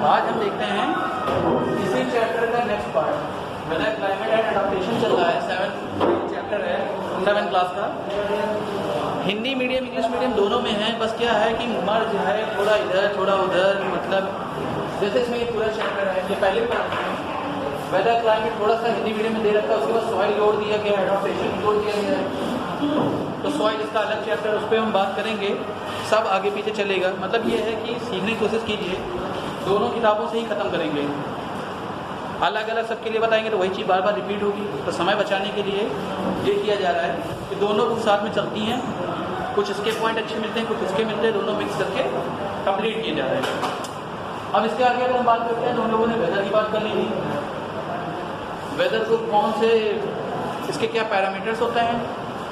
आज हम देखते हैं इसी चैप्टर का next part, weather climate and adaptation चल रहा है। 7th चैप्टर है 7th क्लास का। हिंदी मीडियम इंग्लिश मीडियम दोनों में है। बस क्या है कि मर्ज है, थोड़ा इधर थोड़ा उधर, मतलब जैसे इसमें ये पूरा चैप्टर है। ये पहले वेदर क्लाइमेट थोड़ा सा हिंदी मीडियम में दे रखा है, उसके बाद सॉइल जोड़ दिया गया, एडाप्टेशन जोड़ दिया गया है। तो सॉइल इसका अलग चैप्टर, उस पर हम बात करेंगे। सब आगे पीछे चलेगा। मतलब ये है कि सीखने की कोशिश कीजिए, दोनों किताबों से ही ख़त्म करेंगे। अलग अलग सबके लिए बताएंगे तो वही चीज़ बार बार रिपीट होगी। तो समय बचाने के लिए ये किया जा रहा है कि दोनों बुक साथ में चलती हैं। कुछ इसके पॉइंट अच्छे मिलते हैं, कुछ इसके मिलते हैं, दोनों मिक्स करके कंप्लीट किए जा रहे हैं। अब इसके आगे अगर हम बात करते हैं तो हम लोगों ने वेदर की बात कर ली थी। वेदर को कौन से, इसके क्या पैरामीटर्स होते हैं,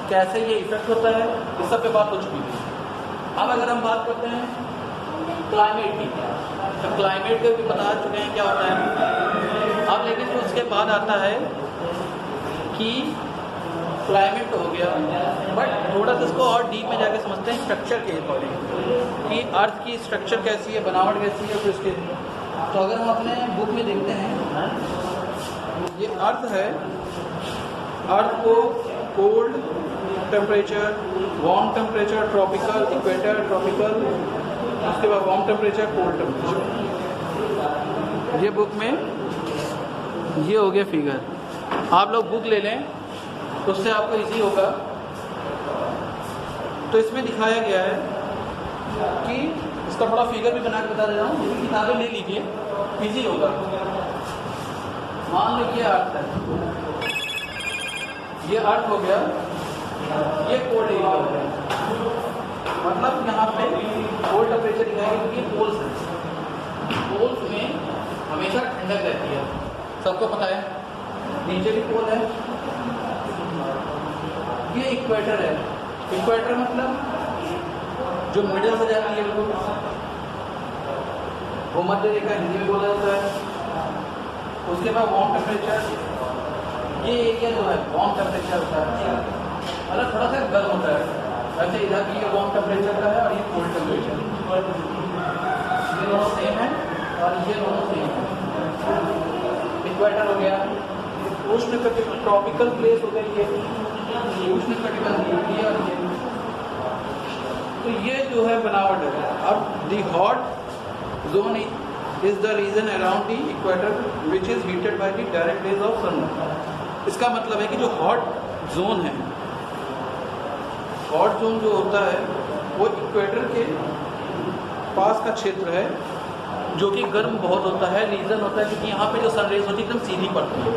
कैसे ये इफेक्ट होता है, इस सब पे बात हो चुकी थी। अब अगर हम बात करते हैं क्लाइमेट की, तो क्लाइमेट के भी बता चुके हैं क्या होता है। अब लेकिन तो उसके बाद आता है कि क्लाइमेट तो हो गया, बट थोड़ा सा इसको और डीप में जाके समझते हैं स्ट्रक्चर के अकॉर्डिंग कि अर्थ की स्ट्रक्चर कैसी है, बनावट कैसी है। फिर उसके तो अगर हम अपने बुक में देखते हैं, ये अर्थ है। अर्थ को cold temperature, warm temperature, tropical, equator, tropical, उसके बाद वार्म टेम्परेचर, कोल्ड टेम्परेचर। ये बुक में ये हो गया फिगर। आप लोग बुक ले लें तो उससे आपको इजी होगा। तो इसमें दिखाया गया है कि इसका थोड़ा फिगर भी बना के बता दे रहा हूँ, ये भी किताबें ले लीजिए, इजी होगा। मान लीजिए अर्थ है, ये अर्थ हो गया, ये कोल्ड एरिया हो गया। मतलब यहाँ पे कोल्ड टेम्परेचर दिखाएगा क्योंकि पोल्स है। पोल्स में हमेशा ठंडक रहती है, सबको पता है। नीचे भी पोल है। ये इक्वेटर है। इक्वेटर मतलब जो मिडिल से जाती है, बिल्कुल भूमध्य रेखा हिंदी में बोला जाता है। उसके बाद वार्म टेम्परेचर, ये एरिया जो है वार्म टेम्परेचर होता है, मतलब थोड़ा सा गर्म होता है। वैसे इधर भी ये वार्म टेम्परेचर का है और ये कोल्ड टेम्परेचर। ये दोनों सेम है और ये दोनों सेम है। इक्वेटर हो गया, उष्ण कटिबंध, ट्रॉपिकल प्लेस हो गई ये उष्ण कटिबंध एरिया। और ये तो ये जो है बनावट है। अब the hot zone is the region around the equator which is heated by the direct rays of sun. इसका मतलब है कि जो हॉट जोन है, हॉट जोन जो होता है वो इक्वेटर के पास का क्षेत्र है जो कि गर्म बहुत होता है। रीज़न होता है क्योंकि यहाँ पे जो सनरेज होती है एकदम सीधी पड़ती है।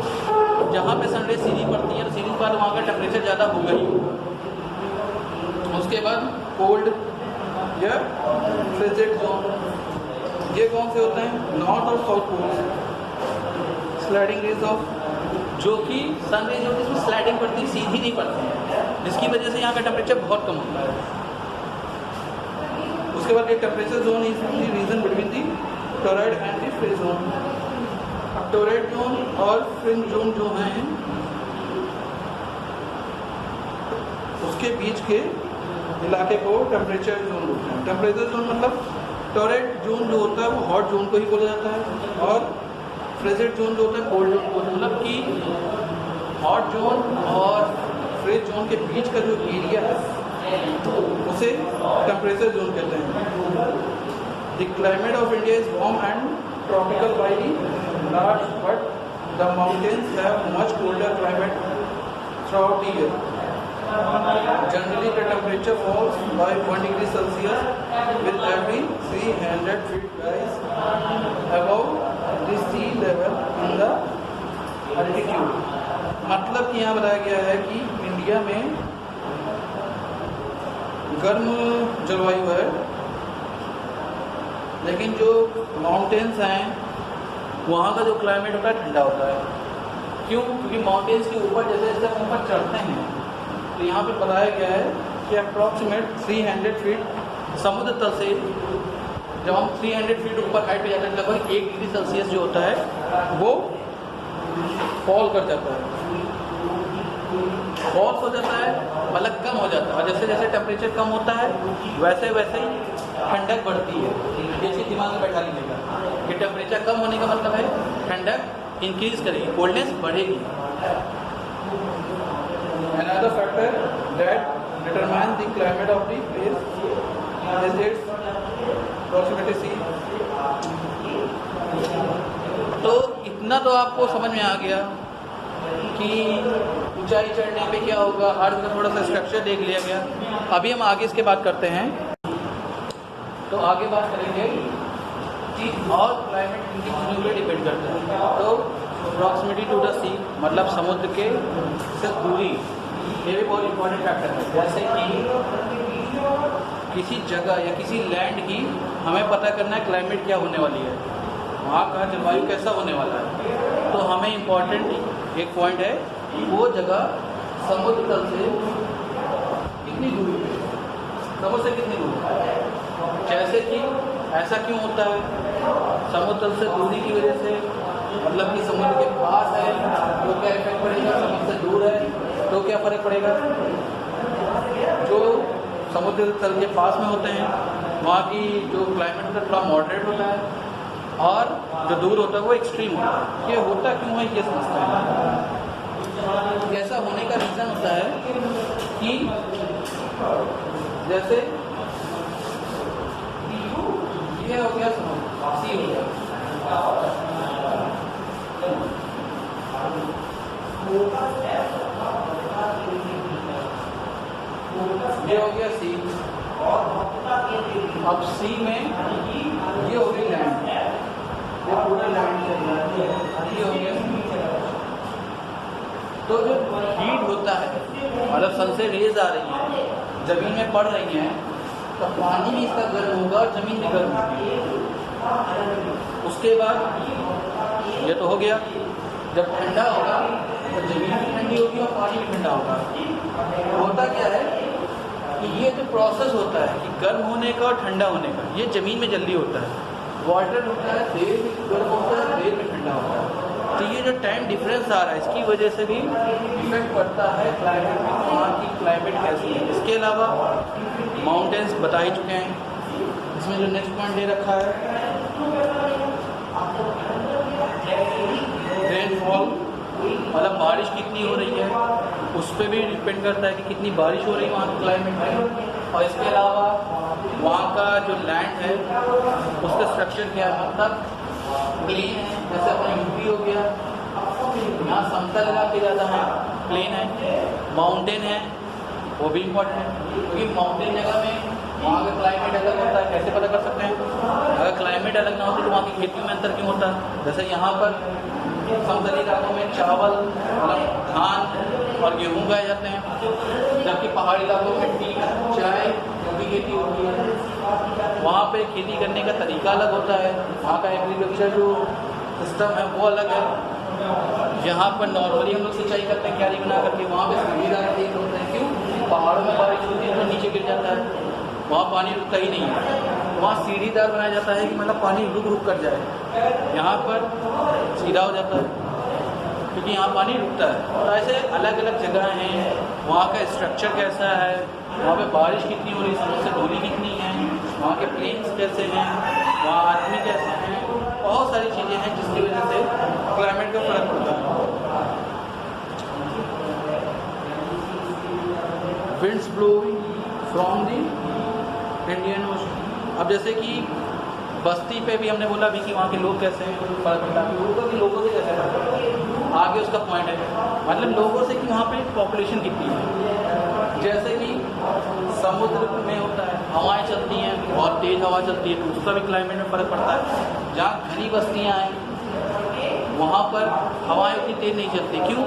जहाँ पे सनरेज सीधी पड़ती है तो सीधी बाद वहाँ का टेम्परेचर ज़्यादा होगा ही होगा। उसके बाद कोल्ड या फ्रिजिड जोन, ये कौन से होते हैं, नॉर्थ और south pole. Sliding rays of, जो कि सनरेज होती है इसमें स्लाइडिंग पड़ती है, सीधी नहीं पड़ती है, जिसकी वजह से यहाँ का टेम्परेचर बहुत कम होता है। उसके बाद ये temperature zone is the region between the toroid and the fringe zone. अब टोरॉइड जोन और फ्रिंज जोन जो हैं उसके बीच के इलाके को टेम्परेचर जोन बोलते हैं। टेम्परेचर जोन मतलब टोरॉइड जोन जो होता है वो हॉट जोन को ही बोला जाता है, और फ्रिजिड जोन जो होता है कोल्ड जोन को। मतलब कि हॉट जोन और फ्रिज जोन के बीच का जो एरिया है उसे टेम्परेचर जोन कहते हैं। The climate of India is warm and tropical by the large, but the mountains have much colder climate throughout the year. Generally, the temperature falls by 1 degree Celsius with every 300 feet rise above the sea level in the altitude. मतलब कि यहाँ बताया गया है कि India में गर्म जलवायु है, लेकिन जो माउंटेन्स हैं वहाँ का जो क्लाइमेट होता है ठंडा होता है। क्यों? क्योंकि माउंटेन्स के ऊपर जैसे जैसे हम ऊपर चढ़ते हैं तो यहाँ पे बताया गया है कि अप्रॉक्सीमेट 300 फीट समुद्र तल से, जब हम 300 फीट ऊपर हाइट पे जाते हैं, लगभग 1 डिग्री सेल्सियस जो होता है वो फॉल कर जाता है, फॉल्स हो जाता है, मतलब कम हो जाता है। और जैसे जैसे टेम्परेचर कम होता है वैसे वैसे ही ठंडक बढ़ती है। ये चीज़ दिमाग में बैठा लीजिएगा कि टेम्परेचर कम होने का मतलब है ठंडक इंक्रीज करेगी, कोल्डनेस बढ़ेगी। Another factor that determines the climate of the place is its proximity sea। तो इतना तो आपको समझ में आ गया कि ऊंचाई चढ़ने पे क्या होगा, हर जगह थोड़ा सा स्ट्रक्चर देख लिया गया। अभी हम आगे इसके बात करते हैं। तो आगे बात करेंगे कि और क्लाइमेट इनकी चीज़ों पर डिपेंड करता है। तो प्रॉक्सिमिटी टू द सी मतलब समुद्र के से दूरी, ये भी बहुत इंपॉर्टेंट फैक्टर है। जैसे कि किसी जगह या किसी लैंड की हमें पता करना है क्लाइमेट क्या होने वाली है, वहाँ का जलवायु कैसा होने वाला है, तो हमें इम्पॉर्टेंट एक पॉइंट है वो जगह समुद्र तल से कितनी दूरी पे, समुद्र से कितनी दूरी। जैसे कि ऐसा क्यों होता है, समुद्र तल से दूरी की वजह से मतलब कि समुद्र के पास है तो क्या इफेक्ट पड़ेगा, समुद्र से दूर है तो क्या फ़र्क पड़ेगा। जो समुद्र तल के पास में होते हैं वहाँ की जो क्लाइमेट होता है थोड़ा मॉडरेट होता है, और जो दूर होता है वो एक्सट्रीम होता है। ये होता क्यों है ये समझते हैं। ऐसा होने का रीज़न होता है कि जैसे ये हो गया सी हो गया, ये हो गया सी। अब सी में ये हो गई लैंड, ये पूरा लैंड ये हो गया। तो जो हीट होता है मतलब सन से रेज आ रही है ज़मीन में पड़ रही हैं, तो पानी भी इसका गर्म होगा और ज़मीन भी गर्म होगी। उसके बाद ये तो हो गया, जब ठंडा होगा तो ज़मीन भी ठंडी होगी और पानी भी ठंडा होगा। होता क्या है कि ये जो प्रोसेस होता है कि गर्म होने का और ठंडा होने का, ये ज़मीन में जल्दी होता है। वाटर होता है देर में गर्म होता है, देर में ठंडा होता है। तो ये जो टाइम डिफरेंस आ रहा है इसकी वजह से भी इफेक्ट पड़ता है क्लाइमेट में, वहाँ की क्लाइमेट कैसी है। इसके अलावा माउंटेन्स बता ही चुके हैं। इसमें जो नेक्स्ट पॉइंट दे रखा है रेनफॉल मतलब बारिश कितनी हो रही है, उस पर भी डिपेंड करता है कि कितनी बारिश हो रही है वहाँ के क्लाइमेट में। और इसके अलावा वहाँ का जो लैंड है उसका स्ट्रक्चर क्या है, मतलब प्लेन है जैसे अपना यूपी हो गया, यहाँ समतल इलाके ज़्यादा है, प्लेन है, माउंटेन है, वो भी इम्पोर्टेंट है क्योंकि माउंटेन जगह में वहाँ का क्लाइमेट अलग होता है। कैसे पता कर सकते हैं, अगर क्लाइमेट अलग ना होती तो वहाँ की खेती में अंतर क्यों होता है। जैसे यहाँ पर समतली इलाकों में चावल मतलब धान और गेहूँ उगाए जाते हैं, जबकि पहाड़ी इलाकों में टी चाय की खेती होती है। वहाँ पे खेती करने का तरीका अलग होता है, वहाँ का एग्रीकल्चर जो सिस्टम है वो अलग है। यहाँ पर नॉर्मली हम लोग सिंचाई करते हैं क्यारी बना करके, वहाँ पे सीढ़ीदार खेत होते हैं। क्यों, पहाड़ों में बारिश होती है तो नीचे गिर जाता है, वहाँ पानी रुकता ही नहीं है। वहाँ सीढ़ीदार बनाया जाता है कि मतलब पानी रुक रुक कर जाए, यहाँ पर सीधा हो जाता है क्योंकि यहाँ पानी रुकता है। तो ऐसे अलग अलग जगह हैं, वहाँ का स्ट्रक्चर कैसा है, वहाँ पे बारिश कितनी हो रही है, समुद्र से दूरी कितनी है, वहाँ के प्लेन्स कैसे हैं, वहाँ आदमी कैसे हैं, बहुत सारी चीज़ें हैं जिसकी वजह से क्लाइमेट का फ़र्क पड़ता है। Winds blowing from the Indian ocean. अब जैसे कि बस्ती पे भी हमने बोला अभी कि वहाँ के लोग कैसे हैं, फ़र्क पड़ता है। लोगों से कैसे फ़र्क पड़ता है, आगे उसका पॉइंट है मतलब लोगों से कि वहाँ पे पॉपुलेशन कितनी है। जैसे कि समुद्र में होता है हवाएं चलती हैं, बहुत तेज़ हवा चलती है, तो उसका भी क्लाइमेट में फ़र्क पड़ता है। जहाँ घनी बस्तियाँ हैं वहाँ पर हवाएं उतनी तेज़ नहीं चलती। क्यों,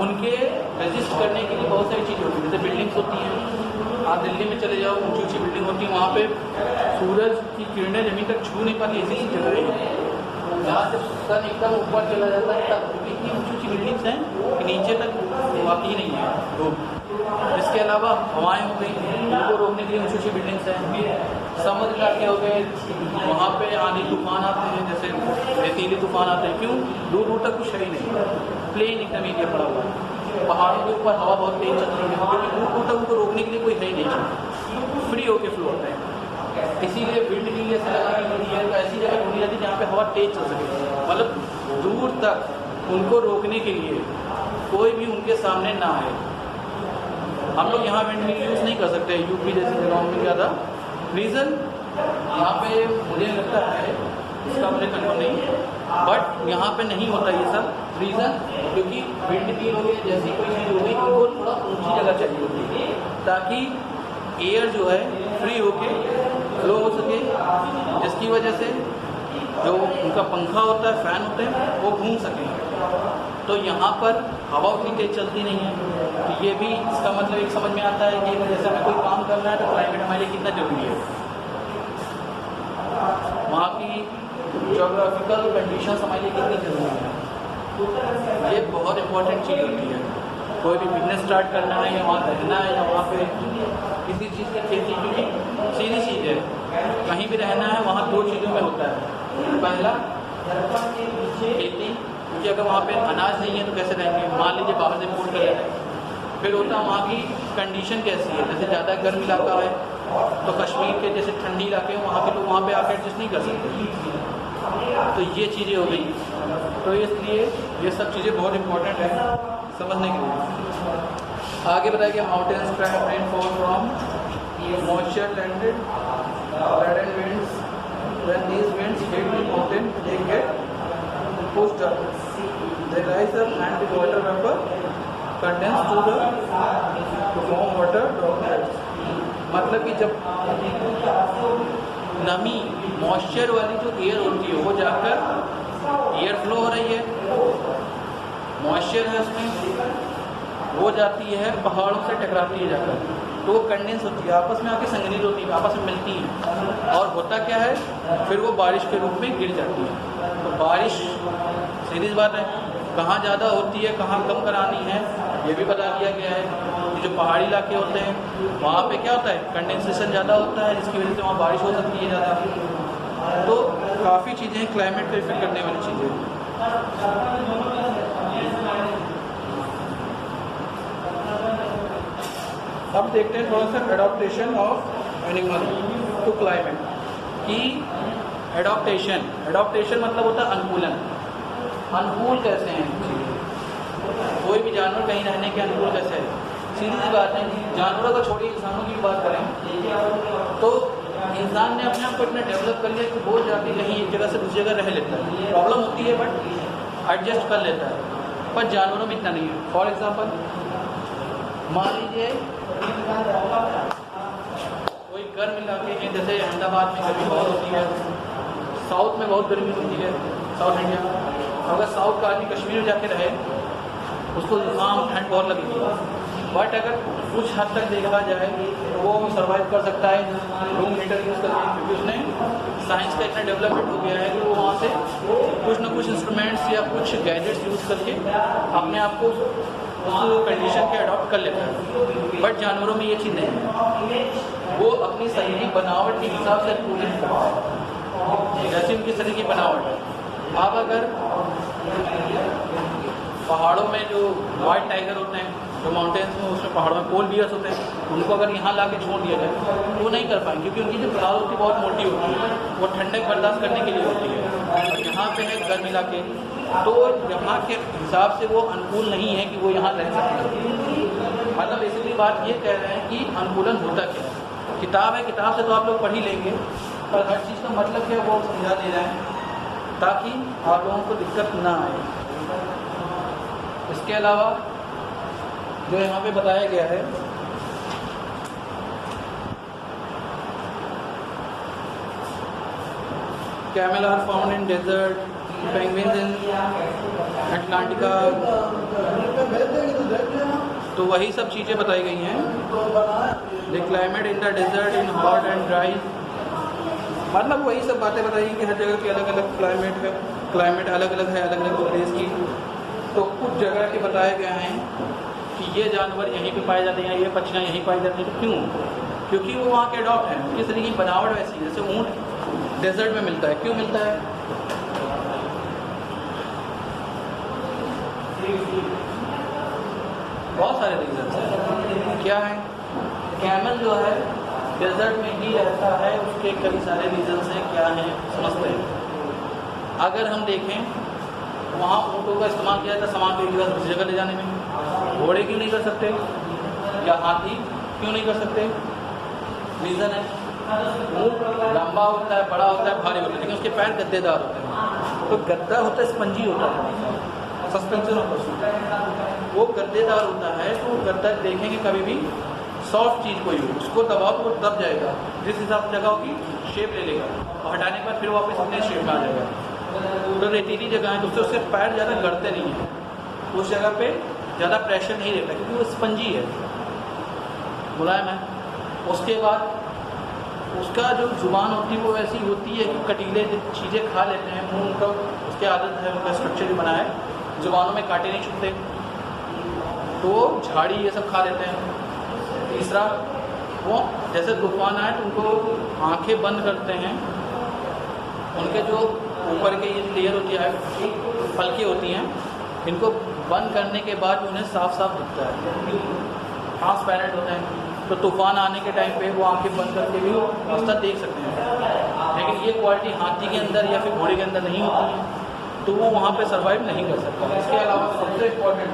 उनके रेजिस्ट करने के लिए बहुत सारी चीज़ें होती हैं। जैसे बिल्डिंग्स होती हैं, आप दिल्ली में चले जाओ, ऊंची ऊंची बिल्डिंग होती है, वहाँ पे सूरज की किरणें ज़मीन तक छू नहीं पाती। ऐसी जगह है जहाँ से सन एकदम ऊपर चला जाता है, तब इतनी ऊंची ऊंची बिल्डिंग्स हैं कि नीचे तक आती ही नहीं है धूप। इसके अलावा हवाएं हो गई, उनको रोकने के लिए ऊंची ऊंची बिल्डिंग्स हैं। समुद्र इलाके हो गए, वहाँ पे आंधी तूफान आते हैं, जैसे रेतीली तूफान आते हैं। क्यों, दूर दूर तक कुछ है ही नहीं, प्लेन एकदम एरिया पड़ा हुआ है। पहाड़ों के ऊपर हवा बहुत तेज चलती है क्योंकि दूर दूर तक उनको रोकने के लिए कोई है ही नहीं, फ्री होके फ्लो होते हैं। इसीलिए विंड की ऐसा लगा कि दी जाती है जहाँ पे हवा तेज चल सके, मतलब दूर तक उनको रोकने के लिए कोई भी उनके सामने ना आए। हम लोग यहाँ विंड मिल यूज़ नहीं कर सकते यूपी जैसी जगहों में ज़्यादा। रीज़न यहाँ पे मुझे लगता है, इसका मुझे कंफर्म नहीं, बट यहाँ पे नहीं होता ये सब। रीज़न क्योंकि विंड मिल हो गई जैसी कोई चीज़ हो गई, उनको थोड़ा ऊंची जगह चाहिए होती है ताकि एयर जो है फ्री होके फ्लो हो सके, जिसकी वजह से जो उनका पंखा होता है, फ़ैन होते हैं, वो घूम सकें। तो यहाँ पर हवा उतनी तेज चलती नहीं है, तो ये भी इसका मतलब एक समझ में आता है कि जैसे हमें कोई काम करना है तो क्लाइमेट हमारे लिए कितना ज़रूरी है। वहाँ की जोग्राफिकल कंडीशंस हमारे लिए कितनी ज़रूरी है, ये बहुत इंपॉर्टेंट चीज़ होती है। कोई भी बिजनेस स्टार्ट करना है या वहाँ रहना है या वहाँ पे किसी चीज़ की खेती, क्योंकि सीधी चीज़ है, कहीं भी रहना है वहाँ दो चीज़ों में होता है। पहला खेती, क्योंकि अगर वहाँ पे अनाज नहीं है तो कैसे रहेंगे, मान लीजिए बाहर से इम्पोर्ट कर लेते हैं। फिर होता है वहाँ की कंडीशन कैसी है, जैसे ज़्यादा गर्म इलाका है तो कश्मीर के जैसे ठंडी इलाके हैं वहाँ के लोग वहाँ पे आकर एडजस्ट नहीं कर सकते। तो ये चीज़ें हो गई, तो इसलिए ये सब चीज़ें बहुत इंपॉर्टेंट है समझने के लिए। आगे बताया गया mountains trap rainfall from moisture landed winds. When these winds hit the mountain, they get pushed up. They rise up and the water vapor condense to form water droplets. मतलब कि जब नमी मॉइस्चर वाली जो एयर होती है वो जाकर एयर फ्लो हो रही है, मॉइस्चर है उसमें, वो जाती है पहाड़ों से टकराती है जाकर, तो वो कंडेंस होती है, आपस में आके संग्रहित होती है, आपस में मिलती हैं, और होता क्या है फिर वो बारिश के रूप में गिर जाती है। तो बारिश सीधी बात है, कहाँ ज़्यादा होती है कहाँ कम करानी है ये भी बता दिया गया है। जो पहाड़ी इलाके होते हैं वहाँ पे क्या होता है, कंडेंसेशन ज़्यादा होता है, जिसकी वजह से वहाँ बारिश हो सकती है ज़्यादा। तो काफ़ी चीज़ें क्लाइमेट पे इफेक्ट करने वाली चीज़ें। अब देखते हैं थोड़ा सा adaptation of animal to climate की। एडॉप्टेशन मतलब होता है अनुकूलन। अनुकूल कैसे हैं कोई भी जानवर कहीं रहने के अनुकूल कैसे है, सीधी सी बात है, जानवरों को छोड़िए इंसानों की भी बात करें तो इंसान ने अपने आप को इतना डेवलप कर लिया कि वो जाके कहीं एक जगह से दूसरी जगह रह लेता है, प्रॉब्लम होती है बट एडजस्ट कर लेता है, पर जानवरों में इतना नहीं है। फॉर एग्जांपल मान लीजिए कोई गर्म इलाके में, जैसे अहमदाबाद में गर्मी बहुत होती है, साउथ में बहुत गर्मी होती है, साउथ इंडिया, अगर साउथ का आदमी कश्मीर में जाके रहे उसको जुकाम ठंड बहुत लगेगी, बट अगर कुछ हद तक देखा जाए तो वो सर्वाइव कर सकता है रूम हीटर यूज़ करके, क्योंकि उसने साइंस का इतना डेवलपमेंट हो गया है कि वो वहाँ से कुछ ना कुछ इंस्ट्रूमेंट्स या कुछ गैजेट्स यूज़ करके अपने आप को उस कंडीशन के अडॉप्ट कर लेता है। बट जानवरों में ये चीज़ नहीं है, वो अपनी शरीर की बनावट के हिसाब से अनुकूलित करता है, जैसे उनकी शरीर की बनावट है। आप अगर पहाड़ों में जो वाइट टाइगर होते हैं जो माउंटेन्स में, उसमें पहाड़ों में पोल बियर्स होते हैं, उनको अगर यहाँ ला के छोड़ दिया जाए तो वो नहीं कर पाएंगे, क्योंकि उनकी जो खाल होती है बहुत मोटी होती है, वो ठंडक बर्दाश्त करने के लिए होती है। और यहाँ पे है गर्म इलाके, तो यहाँ के हिसाब से वो अनुकूल नहीं है कि वो यहाँ रह सकते। मतलब बेसिकली बात ये कह रहे हैं कि अनुकूलन होता क्या है। किताब है, किताब से तो आप लोग पढ़ ही लेंगे, पर हर चीज़ का मतलब क्या है वो समझा दे रहे हैं ताकि आप लोगों को दिक्कत ना आए। इसके अलावा जो यहाँ पे बताया गया है, camel are found in desert, penguins in Antarctica, तो वही सब चीज़ें बताई गई हैं। The climate in the desert in hot and dry, मतलब वही सब बातें बताई कि हर जगह की अलग अलग क्लाइमेट है, क्लाइमेट अलग अलग है अलग अलग प्लेस की। तो कुछ जगह के बताए गए हैं कि ये जानवर यहीं पे पाए जाते हैं, ये पक्षियाँ यहीं पाई जाती हैं। तो क्यों? क्योंकि वो वहाँ के अडॉप्ट हैं, किस तरीके की बनावट वैसी, जैसे ऊँट डेजर्ट में मिलता है। क्यों मिलता है? बहुत सारे रीजन हैं। क्या है? कैमल जो है डेजर्ट में ही रहता है, उसके कई सारे रीजन हैं। क्या हैं समझते हैं? अगर हम देखें वहाँ ऊँटों का इस्तेमाल किया जाता सामान को एक जगह दूसरी जगह ले जाने में। घोड़े क्यों नहीं कर सकते या हाथी क्यों नहीं कर सकते? रीज़न है ऊँट लंबा होता है, बड़ा होता है, भारी होता है, लेकिन उसके पैर गद्देदार होते हैं। तो गद्दा होता है स्पंजी होता है, सस्पेंशन होता है, वो गद्देदार होता है। तो गद्दा देखेंगे कभी भी सॉफ्ट चीज़ कोई हो उसको दबाओ तो वो दब जाएगा, जिस हिसाब से जगह होगी शेप ले लेगा और हटाने के बाद फिर वापस अपने शेप में आ जाएगा। तो रेतीली जगह है तो उससे पैर ज़्यादा गड़ते नहीं हैं, उस जगह पे ज़्यादा प्रेशर नहीं रहता क्योंकि वो स्पंजी है, मुलायम है। उसके बाद उसका जो जुबान होती है वो ऐसी होती है कि कटीले चीज़ें खा लेते हैं, मुँह उनका उसकी आदत है, उनका स्ट्रक्चर जो बना है, जुबानों में कांटे नहीं छुपते, तो झाड़ी ये सब खा लेते हैं। तीसरा वो जैसे तूफान आए तो उनको आंखें बंद करते हैं, उनके जो ऊपर के ये लेयर होती है पलकें होती हैं, इनको बंद करने के बाद उन्हें साफ साफ दिखता है, ट्रांसपेरेंट होते हैं। तो तूफान आने के टाइम पे वो आंखें बंद करके भी रास्ता देख सकते हैं। लेकिन ये क्वालिटी हाथी के अंदर या फिर घोड़े के अंदर नहीं होती है, तो वो वहाँ पे सर्वाइव नहीं कर सकता। इसके अलावा सबसे इम्पोर्टेंट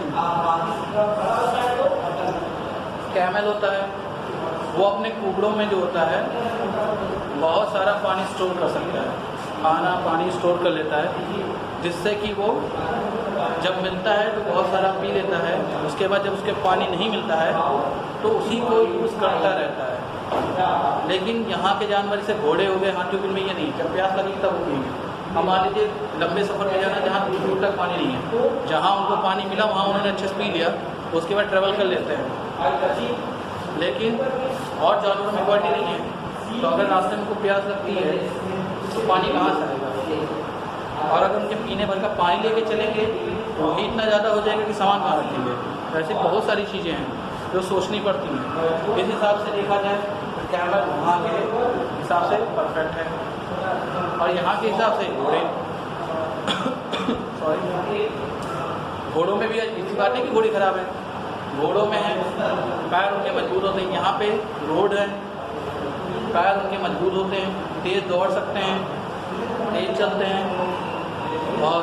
कैमल होता है, वो अपने कुबड़ों में जो होता है बहुत सारा पानी स्टोर कर सकता है, खाना पानी स्टोर कर लेता है, जिससे कि वो जब मिलता है तो बहुत सारा पी लेता है। उसके बाद जब उसके पानी नहीं मिलता है तो उसी को यूज़ करता रहता है। लेकिन यहाँ के जानवर जैसे घोड़े हो गए, हाथियों के में ये नहीं, जब प्यास लगेगी तब वो पिएंगे। हम मान लीजिए लंबे सफ़र में जाना जहाँ दूर तक पानी नहीं है, जहाँ उनको पानी मिला वहाँ उन्होंने अच्छे से पी लिया, उसके बाद ट्रेवल कर लेते हैं। लेकिन और जानवरों में क्वालिटी नहीं है, तो अगर रास्ते में उनको प्यास लगती है तो पानी कहाँ से आएगा? और अगर उनके पीने भर का पानी लेके चलेंगे तो ही इतना ज़्यादा हो जाएगा कि सामान कहाँ रखेंगे। ऐसी बहुत सारी चीज़ें हैं जो सोचनी पड़ती हैं। इस हिसाब से देखा जाए तो कैमल वहाँ के हिसाब से परफेक्ट है, और यहाँ के हिसाब से घोड़े सॉरी घोड़ों में भी इसी बात है कि घोड़े खराब है, घोड़ों में है पैर उनके मजबूत होते हैं। यहाँ पे रोड है, पैर उनके मजबूत होते हैं, तेज़ दौड़ सकते हैं, तेज़ चलते हैं, और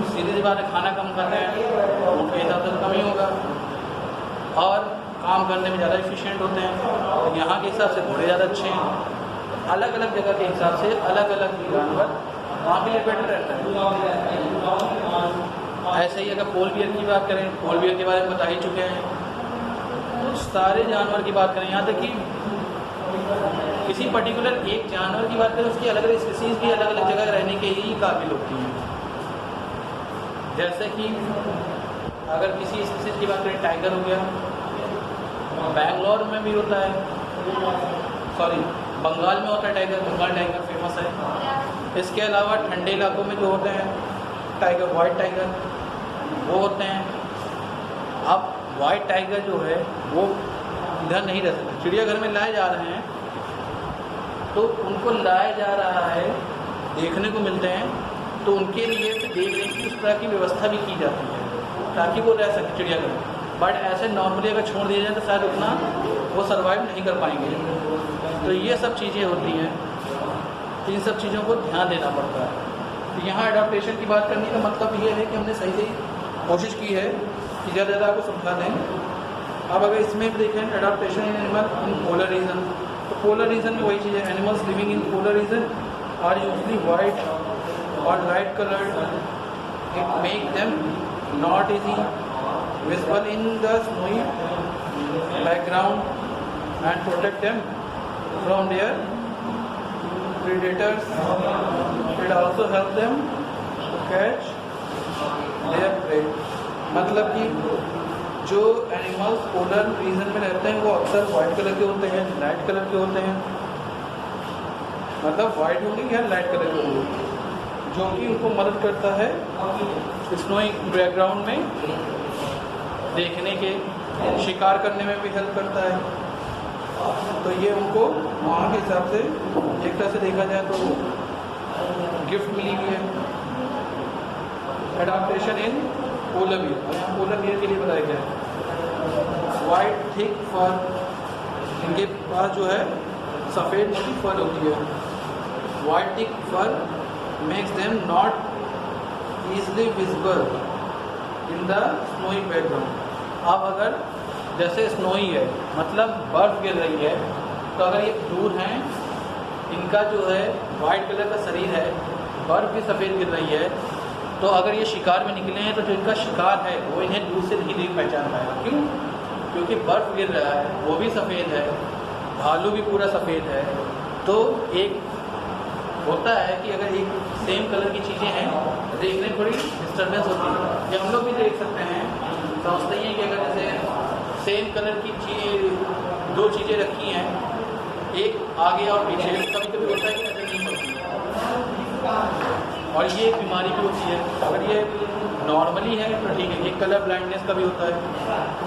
सीधी सी बात है खाना कम खाते हैं, उनके हिसाब से तो कम ही होगा, और काम करने में ज़्यादा एफिशिएंट होते हैं। यहाँ के हिसाब से घोड़े ज़्यादा अच्छे हैं। अलग अलग जगह के हिसाब से अलग अलग जानवर वहाँ के लिए बेटर रहता है। ऐसे ही अगर पोल बियर की बात करें, पोल बियर के बारे में बता ही चुके हैं। तो सारे जानवर की बात करें, यहाँ तक कि किसी पर्टिकुलर एक जानवर की बात करें, उसकी अलग अलग स्पीसीज़ भी अलग अलग जगह रहने के ही काबिल होती हैं। जैसे कि अगर किसी स्पीसीज़ की बात करें, टाइगर हो गया, बेंगलोर में भी होता है, सॉरी बंगाल में होता है टाइगर, बंगाल टाइगर फेमस है। इसके अलावा ठंडे इलाकों में जो होते हैं टाइगर, वाइट टाइगर वो होते हैं। अब वाइट टाइगर जो है वो इधर नहीं रह सकते, चिड़ियाघर में लाए जा रहे हैं, तो उनको लाया जा रहा है, देखने को मिलते हैं, तो उनके लिए देखने की उस तरह की व्यवस्था भी की जाती है ताकि वो रह सके चिड़ियाघर में। बट ऐसे नॉर्मली अगर छोड़ दिया जाए तो शायद उतना वो सर्वाइव नहीं कर पाएंगे। तो ये सब चीज़ें होती हैं, इन सब चीज़ों को ध्यान देना पड़ता है। तो यहाँ अडाप्टेशन की बात करने का मतलब ये है कि हमने सही से कोशिश की है कि ज़्यादा ज़्यादा आपको समझा दें। अब अगर इसमें देखें adaptation in animal in polar region, तो पोलर रीजन में वही चीज़ है, animals living in polar region are usually white और light coloured, it make them not easy visible in the snowy background and protect them from their predators. It also help them to catch their prey. मतलब कि जो animals polar region में रहते हैं वो अक्सर white colour के होते हैं, लाइट कलर के होते हैं, मतलब वाइट होंगे या लाइट कलर के होंगे, जो कि उनको मदद करता है स्नोई बैकग्राउंड में देखने के, शिकार करने में भी हेल्प करता है। तो ये उनको वहाँ के हिसाब से एक तरह से देखा जाए तो गिफ्ट मिली हुई है। एडाप्टेशन इन पोलर बियर, यहाँ पोलर बियर के लिए बताया गया है। वाइट थिक फर, इनके पास जो है सफ़ेद मोटी फर होती है, white thick fur makes them not easily visible in the snowy background. अब अगर जैसे स्नोई है मतलब बर्फ़ गिर रही है, तो अगर ये दूर हैं, इनका जो है वाइट कलर का शरीर है, बर्फ़ भी सफ़ेद गिर रही है, तो अगर ये शिकार में निकले हैं तो जो इनका शिकार है वो इन्हें दूर से नहीं पहचान पाएगा। क्यों? क्योंकि बर्फ़ गिर रहा है, वो भी सफ़ेद है, भालू भी पूरा सफ़ेद है। तो एक होता है कि अगर एक सेम कलर की चीज़ें हैं, देखने में थोड़ी डिस्टर्बेंस होती है। ये हम लोग भी देख सकते हैं, समझते हैं कि अगर जैसे सेम कलर की दो चीज़ें रखी हैं, एक आगे और पीछे, कभी कभी होता है कि नज़र नहीं पड़ती, और ये एक बीमारी भी होती है। अगर ये नॉर्मली है तो ठीक है, ये कलर ब्लाइंडनेस का भी होता है,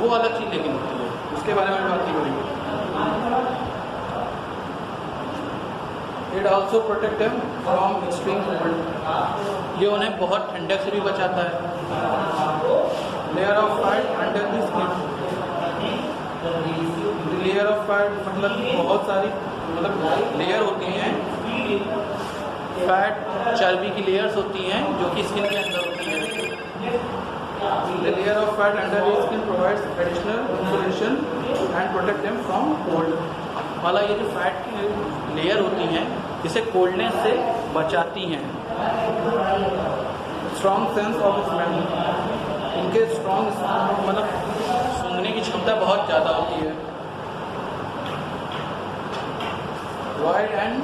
वो अलग चीज़ लेकिन होती है, उसके बारे में बात नहीं करेंगे। It also protect them from extreme cold, ये उन्हें बहुत ठंडक से भी बचाता है। Layer of fat under the skin, layer of fat मतलब बहुत सारी लेयर होती हैं, फैट चर्बी की लेयर्स होती हैं जो कि स्किन के अंदर होती हैं। The layer of fat under the skin provides additional insulation and protect them from cold. वाला ये जो फैट की लेयर होती हैं, इसे कोल्डनेस से बचाती हैं। स्ट्रॉन्ग सेंस ऑफ स्मेल, इनके स्ट्रॉन्ग मतलब सूंघने की क्षमता बहुत ज़्यादा होती है। Wide and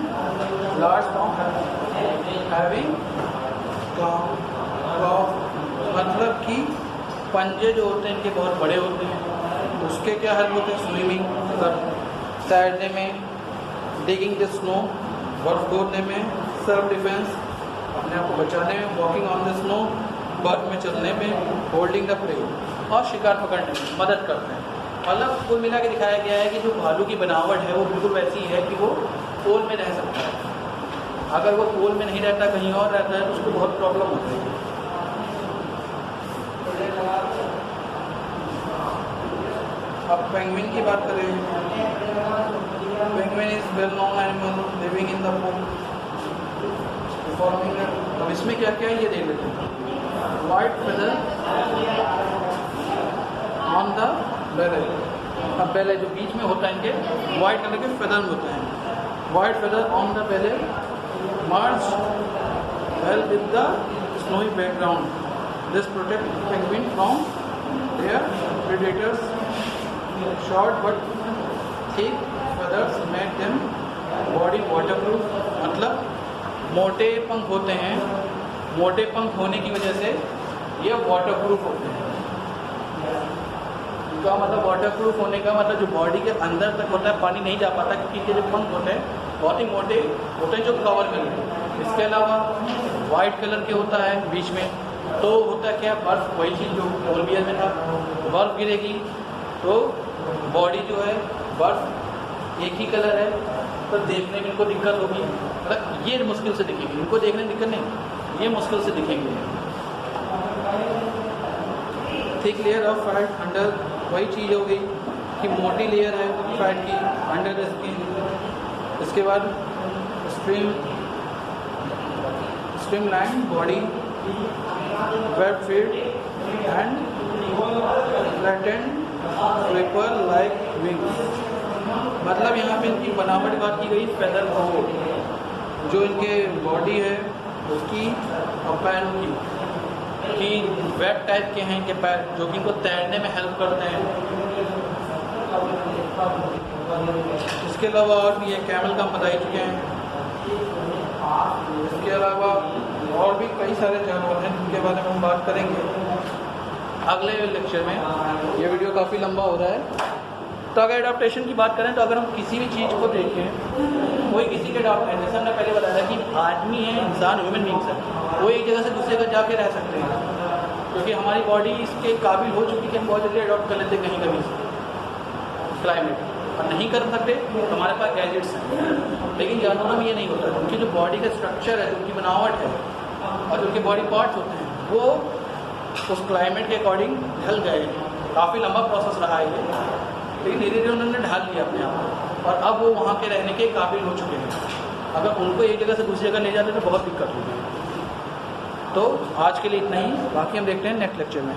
large form having clove, मतलब कि पंजे जो होते हैं इनके बहुत बड़े होते हैं। उसके क्या हेल्प होते हैं? स्विमिंग, तैरने में, डिगिंग द स्नो, बर्फ खोदने में, सेल्फ डिफेंस, अपने आप को बचाने में, वॉकिंग ऑन द स्नो, बर्फ में चलने में, होल्डिंग द प्रे, और शिकार पकड़ने में मदद करते हैं। मतलब कुल मिला के दिखाया गया है कि जो भालू की बनावट है वो बिल्कुल वैसी है कि वो पोल में रह सकता है। अगर वो पोल में नहीं रहता, कहीं और रहता है, तो उसको बहुत प्रॉब्लम होती है। अब पेंगुइन की बात करें, penguin is well known animal living in the pool forming. अब इसमें क्या क्या है ये देख लेते हैं। वाइट फेदर ऑन द बेले, अब बेले जो बीच में होता है इनके वाइट कलर के फेदर होते हैं। White feather on the belly merge well with the snowy background, this protect penguin from their predators. Short but thick feathers make them body waterproof, मतलब मोटे पंख होते हैं, मोटे पंख होने की वजह से ये वाटरप्रूफ होते हैं। इनका मतलब वाटरप्रूफ होने का मतलब जो बॉडी के अंदर तक होता है पानी नहीं जा पाता, क्योंकि इनके जो पंख होते हैं बहुत ही मोटे होते हैं जो कवर करते हैं। इसके अलावा वाइट कलर के होता है बीच में, तो होता है क्या, बर्फ़, वही चीज़ जो पोल बियर में था, बर्फ़ गिरेगी तो बॉडी जो है बर्फ़ एक ही कलर है, तो देखने में इनको दिक्कत होगी, मतलब ये मुश्किल से दिखेगी, इनको देखने में दिक्कत नहीं, ये मुश्किल से दिखेंगे। Thick layer of fat under, वही चीज़ हो गई कि मोटी लेयर है फैट की अंडर द स्किन। इसके बाद streamline body, web feed and flattened flipper like Winx, मतलब यहाँ पे इनकी बनावट बात की गई फेदर को, जो इनके बॉडी है उसकी और पैरों की, कि वेब टाइप के हैं इनके पैर, जो कि इनको तैरने में हेल्प करते हैं। इसके अलावा और भी है, कैमल का हम बता ही चुके हैं। इसके अलावा और भी कई सारे जानवर हैं जिनके बारे में हम बात करेंगे अगले लेक्चर में। ये वीडियो काफ़ी लंबा हो रहा है। तो अगर एडाप्टेशन की बात करें तो अगर हम किसी भी चीज़ को देखें, कोई किसी के अडॉप्ट है, जैसे हमने पहले बताया था कि आदमी है, इंसान, ह्यूमन बींग्स है, वो एक जगह से दूसरी जगह जाके रह सकते हैं, क्योंकि हमारी बॉडी इसके काबिल हो चुकी है कि हम बहुत जल्दी अडॉप्ट कर लेते हैं कहीं कभी से क्लाइमेट, और नहीं कर सकते तो हमारे पास गैजेट्स हैं। लेकिन जानवरों में ये नहीं होता, उनकी जो बॉडी का स्ट्रक्चर है, जो उनकी बनावट है और जो उनके बॉडी पार्ट्स होते हैं, वो उस क्लाइमेट के अकॉर्डिंग ढल गए। काफ़ी लंबा प्रोसेस रहा है ये, लेकिन धीरे धीरे उन्होंने ढाल लिया अपने आप को, और अब वो वहाँ के रहने के काबिल हो चुके हैं। अगर उनको एक जगह से दूसरी जगह ले जाते तो बहुत दिक्कत होगी। तो आज के लिए इतना ही, बाकी हम देखते हैं नेक्स्ट लेक्चर में।